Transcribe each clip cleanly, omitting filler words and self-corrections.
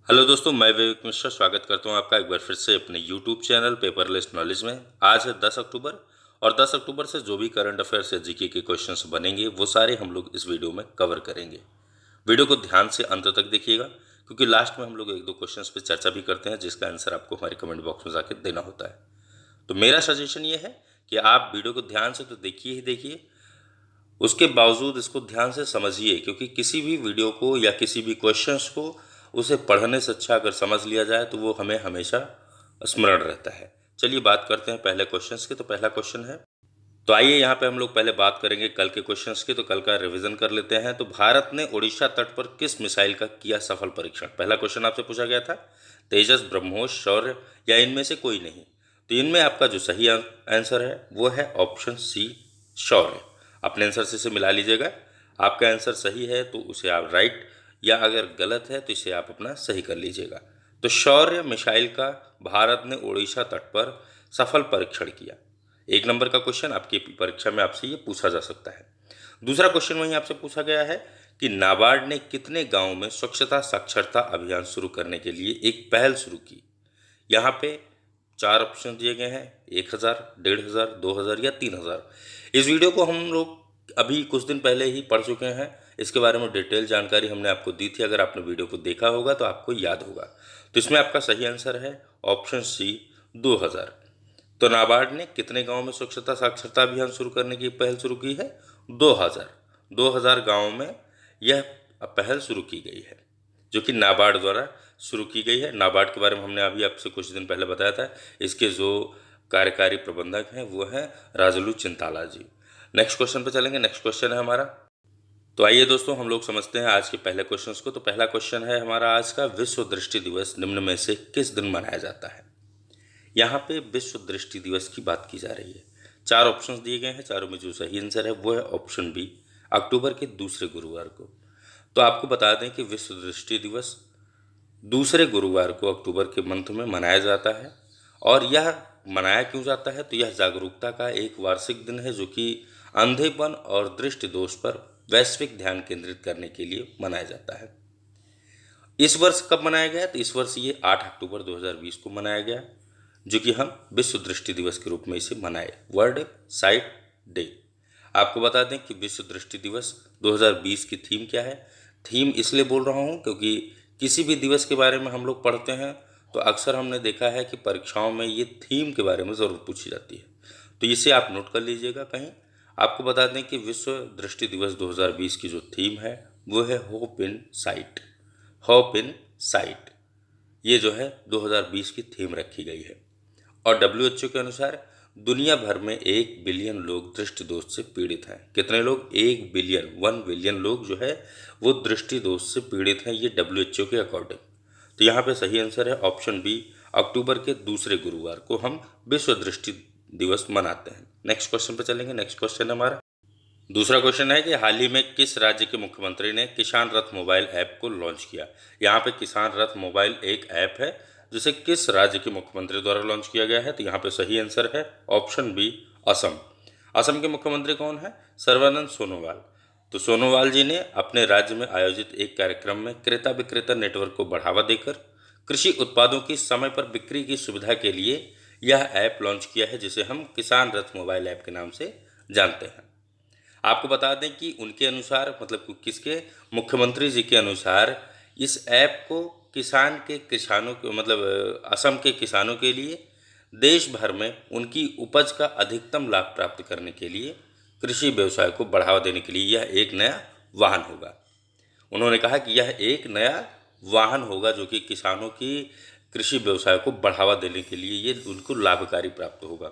Hello दोस्तों, मैं विवेक मिश्रा स्वागत करता हूं आपका एक बार फिर से अपने यूट्यूब चैनल पेपरलेस नॉलेज में। आज है 10 अक्टूबर और 10 अक्टूबर से जो भी करंट अफेयर्स या जीके के क्वेश्चंस बनेंगे वो सारे हम लोग इस वीडियो में कवर करेंगे। वीडियो को ध्यान से अंत तक देखिएगा क्योंकि लास्ट में हम लोग एक दो क्वेश्चंस पे चर्चा भी करते हैं जिसका आंसर आपको हमारे कमेंट बॉक्स में जाकर देना होता है। तो मेरा सजेशन ये है कि आप वीडियो को ध्यान से तो देखिए ही देखिए, उसके बावजूद इसको ध्यान से समझिए क्योंकि किसी भी वीडियो को या किसी भी क्वेश्चंस को उसे पढ़ने से अच्छा अगर समझ लिया जाए तो वो हमें हमेशा स्मरण रहता है। चलिए बात करते हैं पहले क्वेश्चंस की। तो पहला क्वेश्चन है, तो आइए यहाँ पे हम लोग पहले बात करेंगे कल के क्वेश्चंस की। तो कल का रिवीजन कर लेते हैं। तो भारत ने ओडिशा तट पर किस मिसाइल का किया सफल परीक्षण? पहला क्वेश्चन आपसे पूछा गया था तेजस, ब्रह्मोस, शौर्य या इनमें से कोई नहीं। तो इनमें आपका जो सही आंसर है वो है ऑप्शन सी, शौर्य। अपने आंसर से इसे मिला लीजिएगा। आपका आंसर सही है तो उसे आप राइट, या अगर गलत है तो इसे आप अपना सही कर लीजिएगा। तो शौर्य मिसाइल का भारत ने ओडिशा तट पर सफल परीक्षण किया। एक नंबर का क्वेश्चन आपकी परीक्षा में आपसे ये पूछा जा सकता है। दूसरा क्वेश्चन वहीं आपसे पूछा गया है कि नाबार्ड ने कितने गांवों में स्वच्छता साक्षरता अभियान शुरू करने के लिए एक पहल शुरू की? यहाँ पे चार ऑप्शन दिए गए हैं, 1000, 1500, 2000 या 3000। इस वीडियो को हम लोग अभी कुछ दिन पहले ही पढ़ चुके हैं। इसके बारे में डिटेल जानकारी हमने आपको दी थी। अगर आपने वीडियो को देखा होगा तो आपको याद होगा। तो इसमें आपका सही आंसर है ऑप्शन सी, 2000। तो नाबार्ड ने कितने गांवों में स्वच्छता साक्षरता अभियान शुरू करने की पहल शुरू की है? 2000 गांवों में यह पहल शुरू की गई है जो कि नाबार्ड द्वारा शुरू की गई है। नाबार्ड के बारे में हमने अभी आपसे कुछ दिन पहले बताया था। इसके जो कार्यकारी प्रबंधक हैं वो हैं राजलू चिंताला जी। नेक्स्ट क्वेश्चन पे चलेंगे। नेक्स्ट क्वेश्चन है हमारा, तो आइए दोस्तों हम लोग समझते हैं आज के पहले क्वेश्चन को। तो पहला क्वेश्चन है हमारा आज का, विश्व दृष्टि दिवस निम्न में से किस दिन मनाया जाता है? यहाँ पे विश्व दृष्टि दिवस की बात की जा रही है। चार ऑप्शंस दिए गए हैं, चारों में जो सही आंसर है वो है ऑप्शन बी, अक्टूबर के दूसरे गुरुवार को। तो आपको बता दें कि विश्व दृष्टि दिवस दूसरे गुरुवार को अक्टूबर के मंथ में मनाया जाता है। और यह मनाया क्यों जाता है? तो यह जागरूकता का एक वार्षिक दिन है जो कि अंधेपन और दृष्टि दोष पर वैश्विक ध्यान केंद्रित करने के लिए मनाया जाता है। इस वर्ष कब मनाया गया? तो इस वर्ष ये 8 अक्टूबर 2020 को मनाया गया, जो कि हम विश्व दृष्टि दिवस के रूप में इसे मनाए, वर्ल्ड साइट डे। आपको बता दें कि विश्व दृष्टि दिवस 2020 की थीम क्या है। थीम इसलिए बोल रहा हूँ क्योंकि किसी भी दिवस के बारे में हम लोग पढ़ते हैं तो अक्सर हमने देखा है कि परीक्षाओं में ये थीम के बारे में ज़रूर पूछी जाती है। तो इसे आप नोट कर लीजिएगा कहीं। आपको बता दें कि विश्व दृष्टि दिवस 2020 की जो थीम है वो है होप इन साइट। होप इन साइट ये जो है 2020 की थीम रखी गई है। और WHO के अनुसार दुनिया भर में 1 बिलियन लोग दृष्टि दोष से पीड़ित हैं। कितने लोग? 1 बिलियन, 1 बिलियन लोग जो है वो दृष्टि दोष से पीड़ित हैं, ये WHO के अकॉर्डिंग। तो यहाँ पे सही आंसर है ऑप्शन बी, अक्टूबर के दूसरे गुरुवार को हम विश्व दृष्टि दिवस मनाते हैं। नेक्स्ट क्वेश्चन पे चलेंगे। नेक्स्ट क्वेश्चन हमारा दूसरा क्वेश्चन है कि हाल ही में किस राज्य के मुख्यमंत्री ने किसान रथ मोबाइल ऐप को लॉन्च किया? यहाँ पे किसान रथ मोबाइल एक ऐप है जिसे किस राज्य के मुख्यमंत्री द्वारा लॉन्च किया गया है? तो यहाँ पे सही आंसर है ऑप्शन बी, असम। असम के मुख्यमंत्री कौन है? सर्बानंद सोनोवाल। तो सोनोवाल जी ने अपने राज्य में आयोजित एक कार्यक्रम में क्रेता विक्रेता नेटवर्क को बढ़ावा देकर कृषि उत्पादों की समय पर बिक्री की सुविधा के लिए यह ऐप लॉन्च किया है जिसे हम किसान रथ मोबाइल ऐप के नाम से जानते हैं। आपको बता दें कि उनके अनुसार, मतलब किसके? मुख्यमंत्री जी के अनुसार इस ऐप को किसानों के मतलब असम के किसानों के लिए देश भर में उनकी उपज का अधिकतम लाभ प्राप्त करने के लिए, कृषि व्यवसाय को बढ़ावा देने के लिए यह एक नया वाहन होगा। उन्होंने कहा कि यह एक नया वाहन होगा जो कि किसानों की कृषि व्यवसाय को बढ़ावा देने के लिए ये उनको लाभकारी प्राप्त होगा।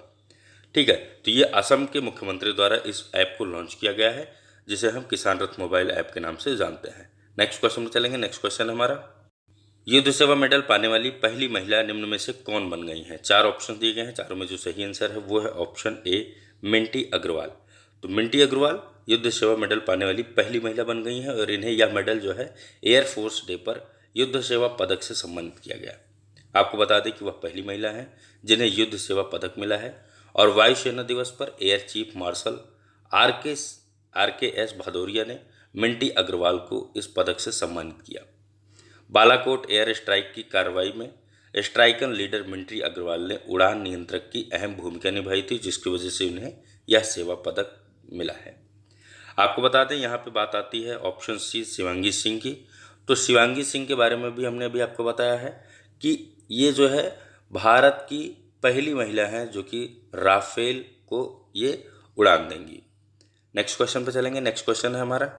ठीक है, तो ये असम के मुख्यमंत्री द्वारा इस ऐप को लॉन्च किया गया है जिसे हम किसान रथ मोबाइल ऐप के नाम से जानते हैं। नेक्स्ट क्वेश्चन में चलेंगे। नेक्स्ट क्वेश्चन हमारा, युद्ध सेवा मेडल पाने वाली पहली महिला निम्न में से कौन बन गई हैं? चार ऑप्शन दिए गए हैं, चारों में जो सही आंसर है वो है ऑप्शन ए, मिंटी अग्रवाल। तो मिंटी अग्रवाल युद्ध सेवा मेडल पाने वाली पहली महिला बन गई हैं और इन्हें यह मेडल जो है एयरफोर्स डे पर युद्ध सेवा पदक से सम्मानित किया गया। आपको बता दें कि वह पहली महिला हैं जिन्हें युद्ध सेवा पदक मिला है। और वायुसेना दिवस पर एयर चीफ मार्शल आर के एस भदौरिया ने मिंटी अग्रवाल को इस पदक से सम्मानित किया। बालाकोट एयर स्ट्राइक की कार्रवाई में स्ट्राइकन लीडर मिंट्री अग्रवाल ने उड़ान नियंत्रक की अहम भूमिका निभाई थी, जिसकी वजह से उन्हें यह सेवा पदक मिला है। आपको बता दें, यहाँ पे बात आती है ऑप्शन सी शिवांगी सिंह की। तो शिवांगी सिंह के बारे में भी हमने अभी आपको बताया है कि ये जो है भारत की पहली महिला हैं जो कि राफेल को ये उड़ान देंगी। नेक्स्ट क्वेश्चन पे चलेंगे। नेक्स्ट क्वेश्चन है हमारा,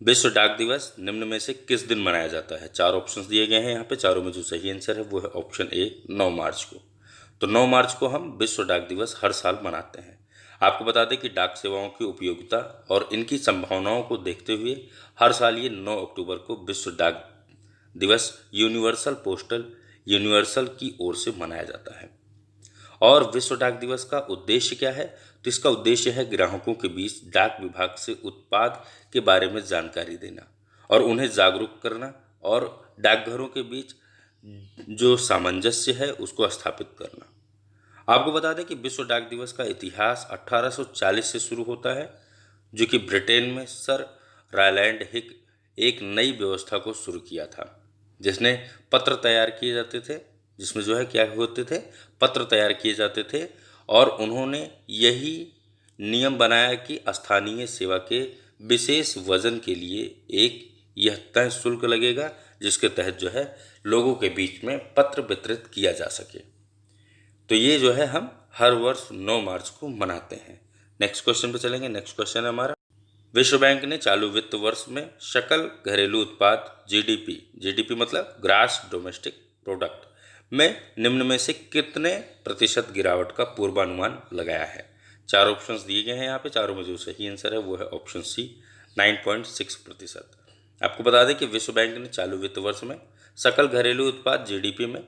विश्व डाक दिवस निम्न में से किस दिन मनाया जाता है? 4 ऑप्शंस दिए गए हैं यहाँ पे, चारों में जो सही आंसर है वो है ऑप्शन ए 9 मार्च को। तो 9 मार्च को हम विश्व डाक दिवस हर साल मनाते हैं। आपको बता दें कि डाक सेवाओं की उपयोगिता और इनकी संभावनाओं को देखते हुए हर साल ये 9 अक्टूबर को विश्व डाक दिवस यूनिवर्सल पोस्टल यूनिवर्सल की ओर से मनाया जाता है। और विश्व डाक दिवस का उद्देश्य क्या है? तो इसका उद्देश्य है ग्राहकों के बीच डाक विभाग से उत्पाद के बारे में जानकारी देना और उन्हें जागरूक करना और डाकघरों के बीच जो सामंजस्य है उसको स्थापित करना। आपको बता दें कि विश्व डाक दिवस का इतिहास 1840 से शुरू होता है, जो कि ब्रिटेन में सर रायलैंड हिक एक नई व्यवस्था को शुरू किया था, जिसने पत्र तैयार किए जाते थे, जिसमें जो है क्या होते थे, पत्र तैयार किए जाते थे। और उन्होंने यही नियम बनाया कि स्थानीय सेवा के विशेष वजन के लिए एक यह तय शुल्क लगेगा, जिसके तहत जो है लोगों के बीच में पत्र वितरित किया जा सके। तो ये जो है हम हर वर्ष 9 मार्च को मनाते हैं। नेक्स्ट क्वेश्चन पे चलेंगे। नेक्स्ट क्वेश्चन है हमारा, विश्व बैंक ने चालू वित्त वर्ष में सकल घरेलू उत्पाद जीडीपी मतलब ग्रास डोमेस्टिक प्रोडक्ट में निम्न में से कितने प्रतिशत गिरावट का पूर्वानुमान लगाया है? 4 ऑप्शंस दिए गए हैं यहाँ पे, चारों में जो सही आंसर है वो है ऑप्शन सी 9.6%। आपको बता दें कि विश्व बैंक ने चालू वित्त वर्ष में सकल घरेलू उत्पाद जीडीपी में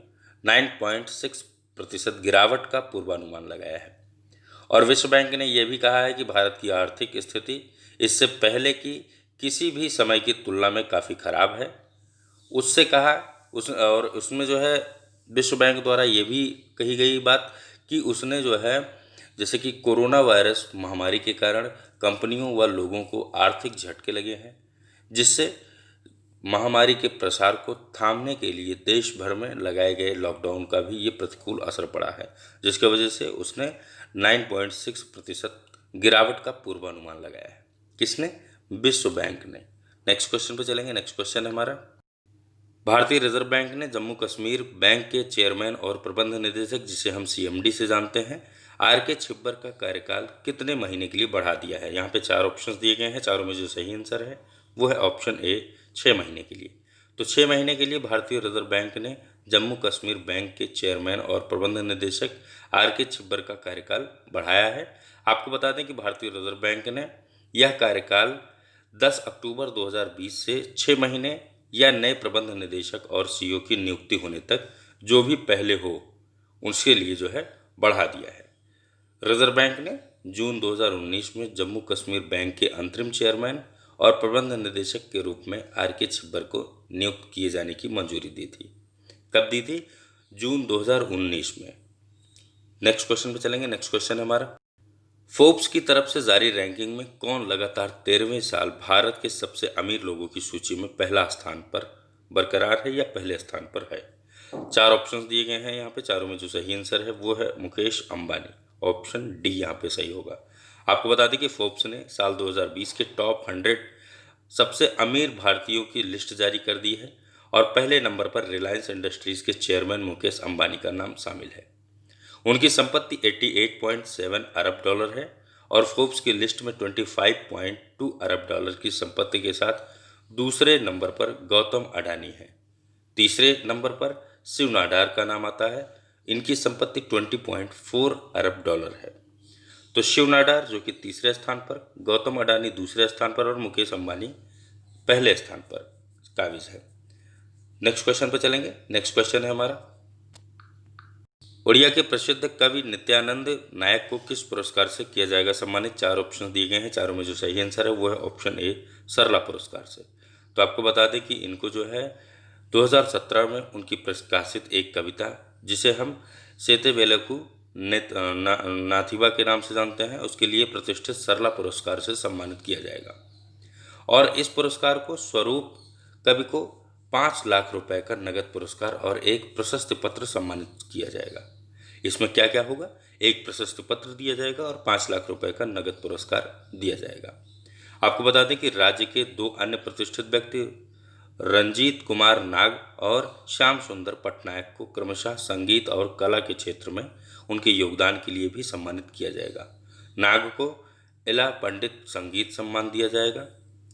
9.6% गिरावट का पूर्वानुमान लगाया है। और विश्व बैंक ने यह भी कहा है कि भारत की आर्थिक स्थिति इससे पहले की किसी भी समय की तुलना में काफ़ी खराब है। और उसमें जो है विश्व बैंक द्वारा ये भी कही गई बात कि उसने जो है जैसे कि कोरोना वायरस महामारी के कारण कंपनियों व लोगों को आर्थिक झटके लगे हैं, जिससे महामारी के प्रसार को थामने के लिए देश भर में लगाए गए लॉकडाउन का भी ये प्रतिकूल असर पड़ा है, जिसकी वजह से उसने 9.6% गिरावट का पूर्वानुमान लगाया है। किसने? विश्व बैंक ने। नेक्स्ट क्वेश्चन पे चलेंगे। नेक्स्ट क्वेश्चन है हमारा, भारतीय रिजर्व बैंक ने जम्मू कश्मीर बैंक के चेयरमैन और प्रबंध निदेशक, जिसे हम सीएमडी से जानते हैं, आर.के. छिब्बर का कार्यकाल कितने महीने के लिए बढ़ा दिया है? यहाँ पे 4 ऑप्शंस दिए गए हैं, चारों में जो सही आंसर है वो है ऑप्शन ए 6 महीने के लिए। तो 6 महीने के लिए भारतीय रिजर्व बैंक ने जम्मू कश्मीर बैंक के चेयरमैन और प्रबंध निदेशक आर.के. छिब्बर का कार्यकाल बढ़ाया है। आपको बता दें कि भारतीय रिजर्व बैंक ने यह कार्यकाल 10 अक्टूबर 2020 से 6 महीने या नए प्रबंध निदेशक और सीईओ की नियुक्ति होने तक जो भी पहले हो उसके लिए जो है बढ़ा दिया है। रिजर्व बैंक ने जून 2019 में जम्मू कश्मीर बैंक के अंतरिम चेयरमैन और प्रबंध निदेशक के रूप में आर.के. छिब्बर को नियुक्त किए जाने की मंजूरी दी थी। कब दी थी? जून 2019 में। नेक्स्ट क्वेश्चन पे चलेंगे। नेक्स्ट क्वेश्चन है हमारा, फोर्ब्स की तरफ से जारी रैंकिंग में कौन लगातार 13वें साल भारत के सबसे अमीर लोगों की सूची में पहला स्थान पर बरकरार है या पहले स्थान पर है? 4 ऑप्शंस दिए गए हैं यहाँ पे, चारों में जो सही आंसर है वो है मुकेश अंबानी। ऑप्शन डी यहाँ पे सही होगा। आपको बता दें कि फोर्ब्स ने साल 2020 के टॉप 100 सबसे अमीर भारतीयों की लिस्ट जारी कर दी है और पहले नंबर पर रिलायंस इंडस्ट्रीज के चेयरमैन मुकेश अंबानी का नाम शामिल है। उनकी संपत्ति 88.7 अरब डॉलर है और फोर्ब्स की लिस्ट में 25.2 अरब डॉलर की संपत्ति के साथ दूसरे नंबर पर गौतम अडानी है। तीसरे नंबर पर शिव नाडार का नाम आता है। इनकी संपत्ति 20.4 अरब डॉलर है। तो शिव नाडार जो कि तीसरे स्थान पर, गौतम अडानी दूसरे स्थान पर और मुकेश अंबानी पहले स्थान पर काबिज है। नेक्स्ट क्वेश्चन पर चलेंगे। नेक्स्ट क्वेश्चन है हमारा, उड़िया के प्रसिद्ध कवि नित्यानंद नायक को किस पुरस्कार से किया जाएगा सम्मानित? 4 ऑप्शन दिए गए हैं, चारों में जो सही आंसर है वो है ऑप्शन ए सरला पुरस्कार से। तो आपको बता दें कि इनको जो है 2017 में उनकी प्रकाशित एक कविता, जिसे हम सेते वेलकू नाथिबा के नाम से जानते हैं, उसके लिए प्रतिष्ठित सरला पुरस्कार से सम्मानित किया जाएगा। और इस पुरस्कार को स्वरूप कवि को 5 लाख रुपए का नगद पुरस्कार और एक प्रशस्ति पत्र सम्मानित किया जाएगा। इसमें क्या क्या होगा? एक प्रशस्ति पत्र दिया जाएगा और 5 लाख रुपए का नगद पुरस्कार दिया जाएगा। आपको बता दें कि राज्य के 2 अन्य प्रतिष्ठित व्यक्ति रंजीत कुमार नाग और श्याम सुंदर पटनायक को क्रमशः संगीत और कला के क्षेत्र में उनके योगदान के लिए भी सम्मानित किया जाएगा। नाग को इला पंडित संगीत सम्मान दिया जाएगा,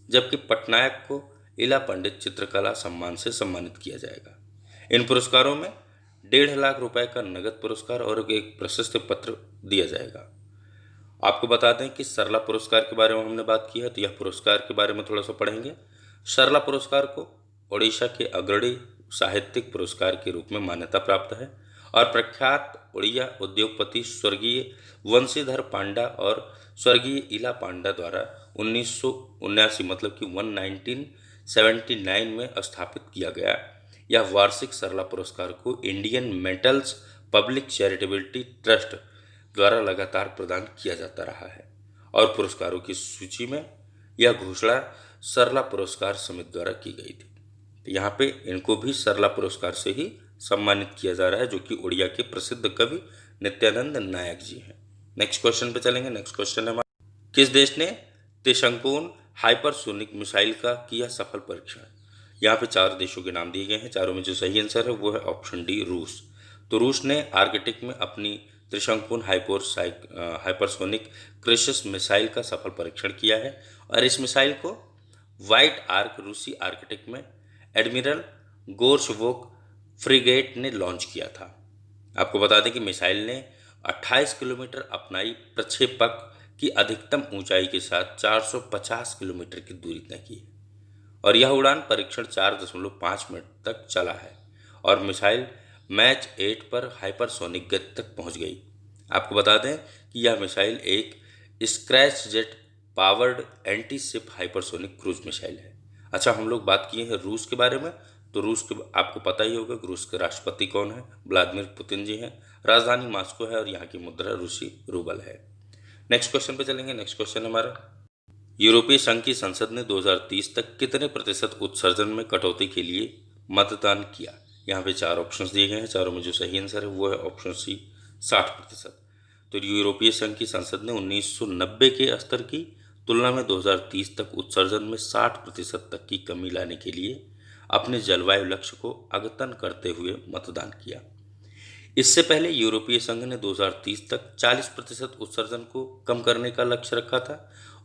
जबकि पटनायक को इला पंडित चित्रकला सम्मान से सम्मानित किया जाएगा। इन पुरस्कारों में 1.5 लाख रुपए का नगद पुरस्कार और एक प्रशस्ति पत्र दिया जाएगा। आपको बता दें कि सरला पुरस्कार के बारे में हमने बात की है, तो यह पुरस्कार के बारे में थोड़ा सा पढ़ेंगे। सरला पुरस्कार को ओडिशा के अग्रणी साहित्यिक पुरस्कार के रूप में मान्यता प्राप्त है और प्रख्यात उड़िया उद्योगपति स्वर्गीय वंशीधर पांडा और स्वर्गीय इला पांडा द्वारा 1979 मतलब कि 1979 में स्थापित किया गया। यह वार्षिक सरला पुरस्कार को इंडियन मेटल्स पब्लिक चैरिटेबिलिटी ट्रस्ट द्वारा लगातार प्रदान किया जाता रहा है और पुरस्कारों की सूची में यह घोषणा सरला पुरस्कार समिति द्वारा की गई थी। तो यहाँ पे इनको भी सरला पुरस्कार से ही सम्मानित किया जा रहा है, जो कि उड़िया के प्रसिद्ध कवि नित्यानंद नायक जी हैं। नेक्स्ट क्वेश्चन पे चलेंगे। नेक्स्ट क्वेश्चन है हमारा, किस देश ने त्रिशंकु हाइपरसोनिक मिसाइल का किया सफल परीक्षण? यहाँ पे 4 देशों के नाम दिए गए हैं। चारों में जो सही आंसर है वो है ऑप्शन डी, रूस। तो रूस ने आर्कटिक में अपनी त्रिशंकु हाइपरसोनिक क्रूज मिसाइल का सफल परीक्षण किया है और इस मिसाइल को व्हाइट आर्क रूसी आर्कटिक में एडमिरल गोर्शवोक फ्रिगेट ने लॉन्च किया था। आपको बता दें कि मिसाइल ने 28 किलोमीटर अपनाई प्रक्षेपक की अधिकतम ऊंचाई के साथ 450 किलोमीटर की दूरी तय की और यह उड़ान परीक्षण 4.5 मिनट तक चला है और मिसाइल मैच 8 पर हाइपरसोनिक गति तक पहुंच गई। आपको बता दें कि यह मिसाइल एक scratch jet powered anti ship hypersonic cruise missile है। अच्छा, हम लोग बात किए हैं रूस के बारे में, तो रूस के आपको पता ही होगा कि रूस के राष्ट्रपति कौन है? व्लादिमीर पुतिन जी हैं। राजधानी मॉस्को है और यहाँ की मुद्रा रूसी रूबल है। नेक्स्ट क्वेश्चन पे चलेंगे। नेक्स्ट क्वेश्चन हमारा, यूरोपीय संघ की संसद ने 2030 तक कितने प्रतिशत उत्सर्जन में कटौती के लिए मतदान किया? यहाँ पे 4 ऑप्शंस दिए गए हैं। चारों में जो सही आंसर है वो है ऑप्शन सी, 60%। तो यूरोपीय संघ की संसद ने 1990 के स्तर की तुलना में 2030 तक उत्सर्जन में 60% तक की कमी लाने के लिए अपने जलवायु लक्ष्य को अद्यतन करते हुए मतदान किया। इससे पहले यूरोपीय संघ ने 2030 तक 40% उत्सर्जन को कम करने का लक्ष्य रखा था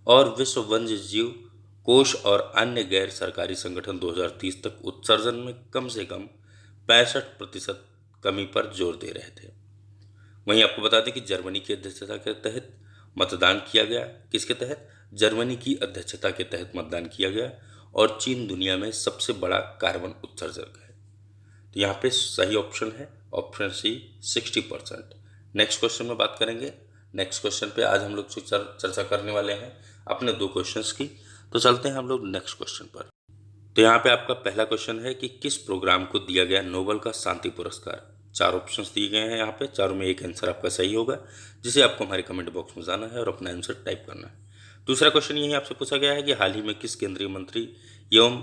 और विश्व वन्य जीव कोष और अन्य गैर सरकारी संगठन 2030 तक उत्सर्जन में कम से कम 65% कमी पर जोर दे रहे थे। वहीं आपको बता दें कि जर्मनी की अध्यक्षता के तहत मतदान किया गया। किसके तहत? जर्मनी की अध्यक्षता के तहत मतदान किया गया और चीन दुनिया में सबसे बड़ा कार्बन उत्सर्जक है। तो यहाँ पे सही ऑप्शन है ऑप्शन सी, 60%। नेक्स्ट क्वेश्चन में बात करेंगे। नेक्स्ट क्वेश्चन पे आज हम लोग चर्चा करने वाले हैं अपने 2 क्वेश्चंस की। तो चलते हैं हम लोग नेक्स्ट क्वेश्चन पर। तो यहाँ पे आपका पहला क्वेश्चन है कि किस प्रोग्राम को दिया गया नोबेल का शांति पुरस्कार? 4 ऑप्शंस दिए गए हैं यहाँ पे, चारों में एक आंसर आपका सही होगा, जिसे आपको हमारे कमेंट बॉक्स में जाना है और अपना आंसर टाइप करना है। दूसरा क्वेश्चन यही आपसे पूछा गया है कि हाल ही में किस केंद्रीय मंत्री एवं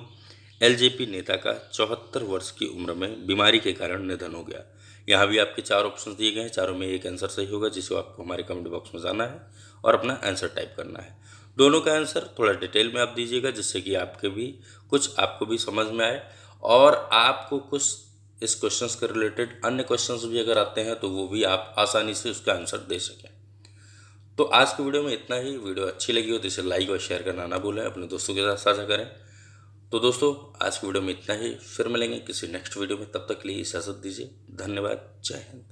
एलजेपी नेता का 74 वर्ष की उम्र में बीमारी के कारण निधन हो गया? यहाँ भी आपके 4 ऑप्शंस दिए गए हैं, चारों में एक आंसर सही होगा, जिसे आपको हमारे कमेंट बॉक्स में जाना है और अपना आंसर टाइप करना है। दोनों का आंसर थोड़ा डिटेल में आप दीजिएगा, जिससे कि आपको भी समझ में आए और आपको कुछ इस क्वेश्चंस के रिलेटेड अन्य क्वेश्चंस भी अगर आते हैं तो वो भी आप आसानी से उसका आंसर दे सकें। तो आज की वीडियो में इतना ही। वीडियो अच्छी लगी हो तो इसे लाइक और शेयर करना ना भूलें, अपने दोस्तों के साथ साझा करें। तो दोस्तों, आज की वीडियो में इतना ही, फिर मिलेंगे किसी नेक्स्ट वीडियो में। तब तक के लिए इजाज़त दीजिए। धन्यवाद। जय हिंद।